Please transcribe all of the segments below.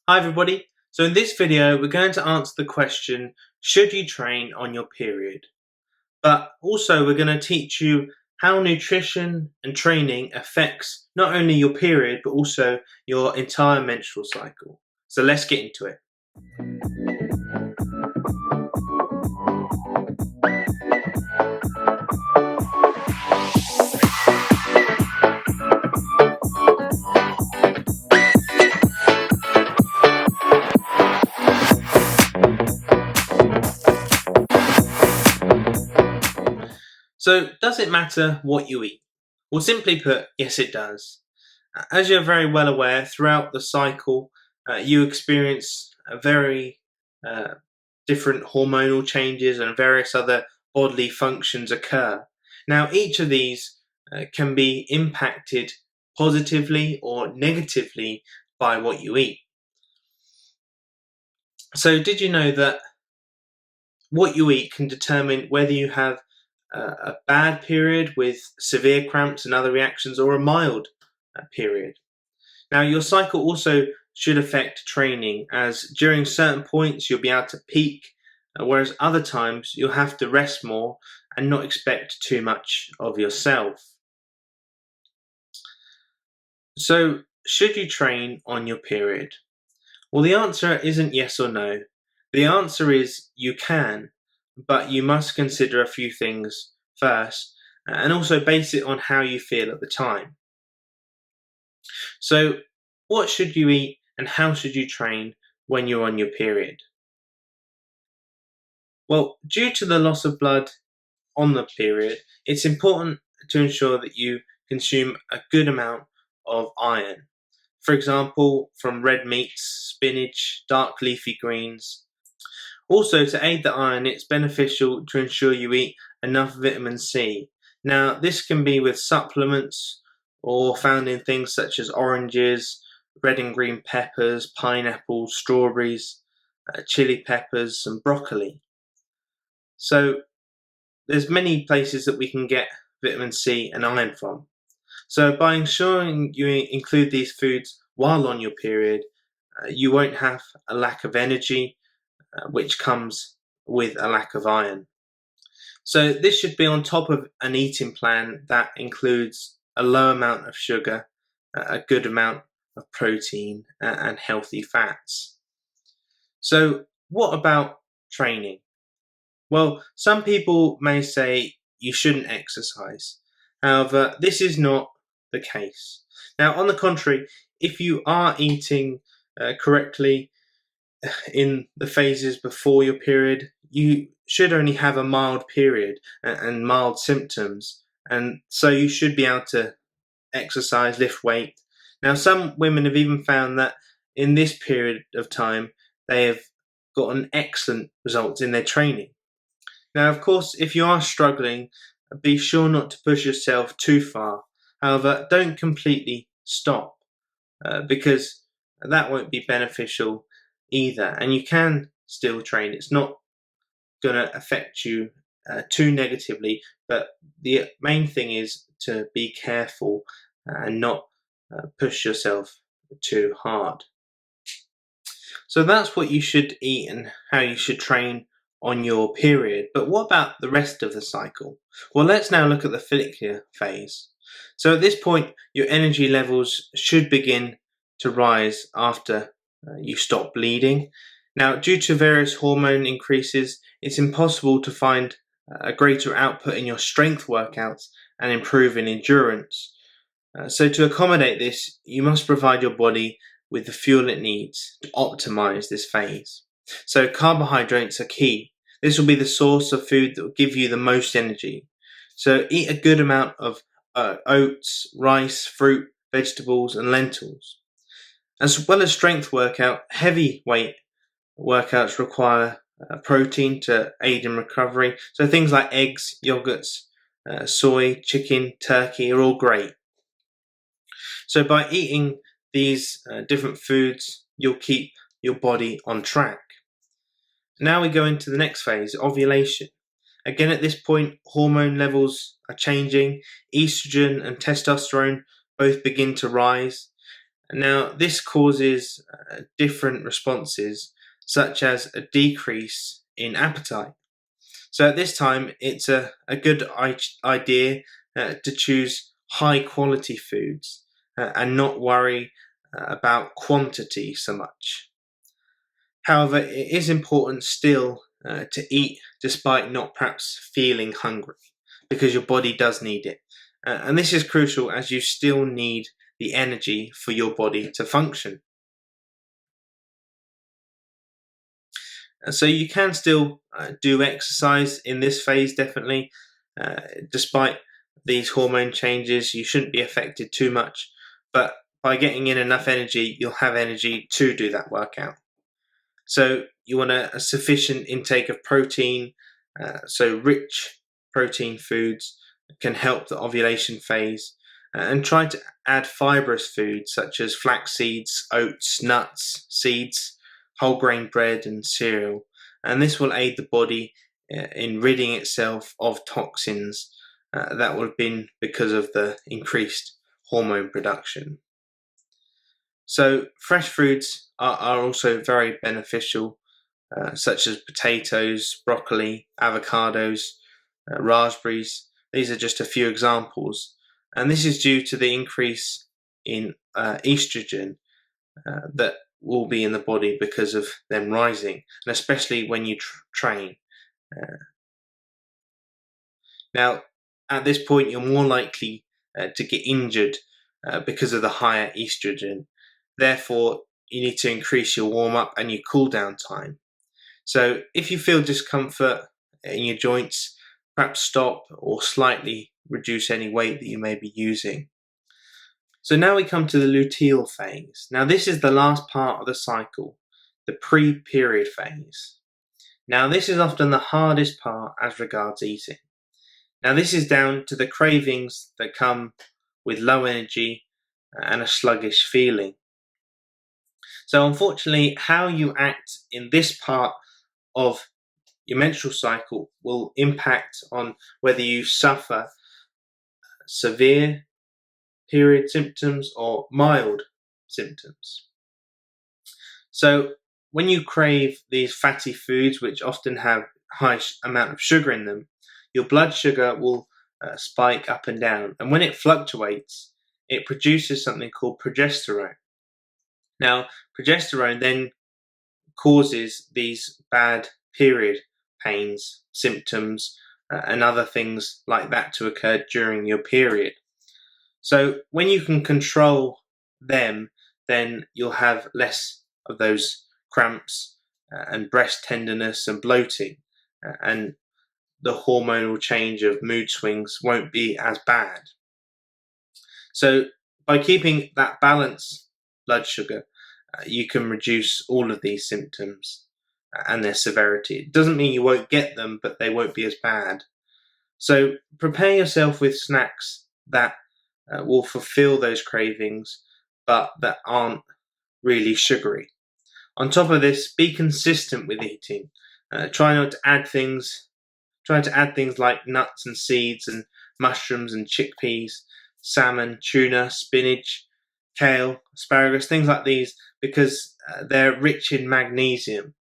Hi everybody, so in this video we're going to answer the question, should you train on your period? But also we're going to teach you how nutrition and training affects not only your period but also your entire menstrual cycle. So let's get into it. So does it matter what you eat? Well, simply put, yes it does. As you're very well aware, throughout the cycle you experience a very different hormonal changes and various other bodily functions occur. Now, each of these can be impacted positively or negatively by what you eat. So, did you know that what you eat can determine whether you have a bad period with severe cramps and other reactions or a mild period? Now, your cycle also should affect training, as during certain points you'll be able to peak, whereas other times you'll have to rest more and not expect too much of yourself. So, should you train on your period? Well, the answer isn't yes or no. The answer is you can, but you must consider a few things first and also base it on how you feel at the time. So, what should you eat and how should you train when you're on your period? Well, due to the loss of blood on the period, it's important to ensure that you consume a good amount of iron. For example, from red meats, spinach, dark leafy greens. Also, to aid the iron, it's beneficial to ensure you eat enough vitamin C. Now, this can be with supplements or found in things such as oranges, red and green peppers, pineapples, strawberries, chili peppers, and broccoli. So, there's many places that we can get vitamin C and iron from. So, by ensuring you include these foods while on your period, you won't have a lack of energy, which comes with a lack of iron. So this should be on top of an eating plan that includes a low amount of sugar, a good amount of protein, and healthy fats. So what about training? Well, some people may say you shouldn't exercise. However, this is not the case. Now, on the contrary, if you are eating correctly in the phases before your period, you should only have a mild period and mild symptoms, and so you should be able to exercise, lift weight. Now, some women have even found that in this period of time they have gotten excellent results in their training. Now, of course, if you are struggling, be sure not to push yourself too far. However, don't completely stop because that won't be beneficial either. And you can still train. It's not going to affect you too negatively, but the main thing is to be careful and not push yourself too hard. So that's what you should eat and how you should train on your period. But what about the rest of the cycle? Well, let's now look at the follicular phase. So at this point, your energy levels should begin to rise after you stop bleeding. Now, due to various hormone increases, it's impossible to find a greater output in your strength workouts and improve in endurance. So to accommodate this, you must provide your body with the fuel it needs to optimize this phase. So carbohydrates are key. This will be the source of food that will give you the most energy. So eat a good amount of oats, rice, fruit, vegetables, and lentils. As well as strength workout, heavy weight workouts require protein to aid in recovery. So things like eggs, yogurts, soy, chicken, turkey are all great. So by eating these different foods, you'll keep your body on track. Now we go into the next phase, ovulation. Again, at this point, hormone levels are changing. Estrogen and testosterone both begin to rise. Now, this causes different responses, such as a decrease in appetite. So at this time, it's a good idea to choose high quality foods and not worry about quantity so much. However, it is important still to eat despite not perhaps feeling hungry, because your body does need it. And this is crucial, as you still need the energy for your body to function. So you can still do exercise in this phase, definitely. Despite these hormone changes, you shouldn't be affected too much. But by getting in enough energy, you'll have energy to do that workout. So you want a sufficient intake of protein. So rich protein foods can help the ovulation phase. And try to add fibrous foods such as flax seeds, oats, nuts, seeds, whole grain bread, and cereal. And this will aid the body in ridding itself of toxins that would have been because of the increased hormone production. So fresh foods are also very beneficial, such as potatoes, broccoli, avocados, raspberries. These are just a few examples. And this is due to the increase in estrogen that will be in the body because of them rising, and especially when you train. Now, at this point, you're more likely to get injured because of the higher estrogen. Therefore, you need to increase your warm up and your cool down time. So, if you feel discomfort in your joints, perhaps stop or slightly reduce any weight that you may be using. So now we come to the luteal phase. Now this is the last part of the cycle, the pre-period phase. Now this is often the hardest part as regards eating. Now this is down to the cravings that come with low energy and a sluggish feeling. So unfortunately, how you act in this part of your menstrual cycle will impact on whether you suffer severe period symptoms or mild symptoms. So when you crave these fatty foods, which often have high amount of sugar in them, your blood sugar will spike up and down. And when it fluctuates, it produces something called progesterone. Now, progesterone then causes these bad period pains, symptoms, and other things like that to occur during your period. So when you can control them, then you'll have less of those cramps and breast tenderness and bloating, and the hormonal change of mood swings won't be as bad. So by keeping that balanced blood sugar, you can reduce all of these symptoms and their severity. It doesn't mean you won't get them, but they won't be as bad. So prepare yourself with snacks that will fulfill those cravings, but that aren't really sugary. On top of this, be consistent with eating. Try to add things like nuts and seeds and mushrooms and chickpeas, salmon, tuna, spinach, kale, asparagus, things like these, because they're rich in magnesium.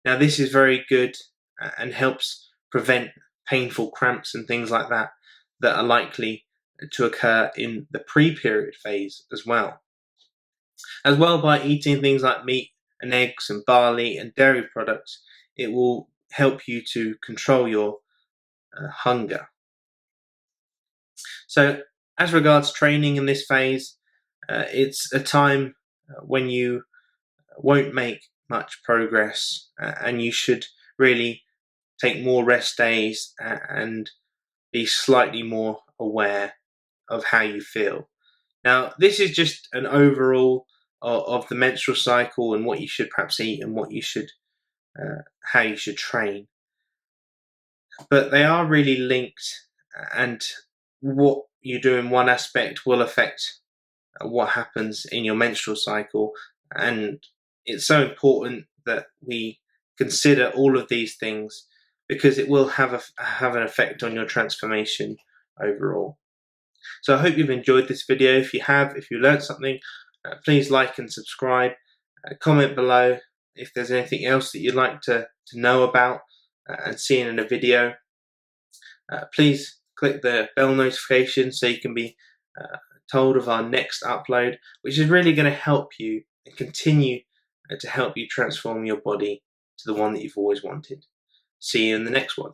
Now, this is very good and helps prevent painful cramps and things like that are likely to occur in the pre-period phase as well. As well, by eating things like meat and eggs and barley and dairy products, it will help you to control your hunger. So as regards training in this phase, it's a time when you won't make much progress and you should really take more rest days and be slightly more aware of how you feel. Now, this is just an overall of the menstrual cycle and what you should perhaps eat and what you should, how you should train. But they are really linked, and what you do in one aspect will affect what happens in your menstrual cycle. And it's so important that we consider all of these things because it will have an effect on your transformation overall. So I hope you've enjoyed this video. If you have, if you learned something, Please like and subscribe. Comment below if there's anything else that you'd like to know about and see in a video. Please click the bell notification so you can be told of our next upload, which is really going to help you and continue to help you transform your body to the one that you've always wanted. See you in the next one.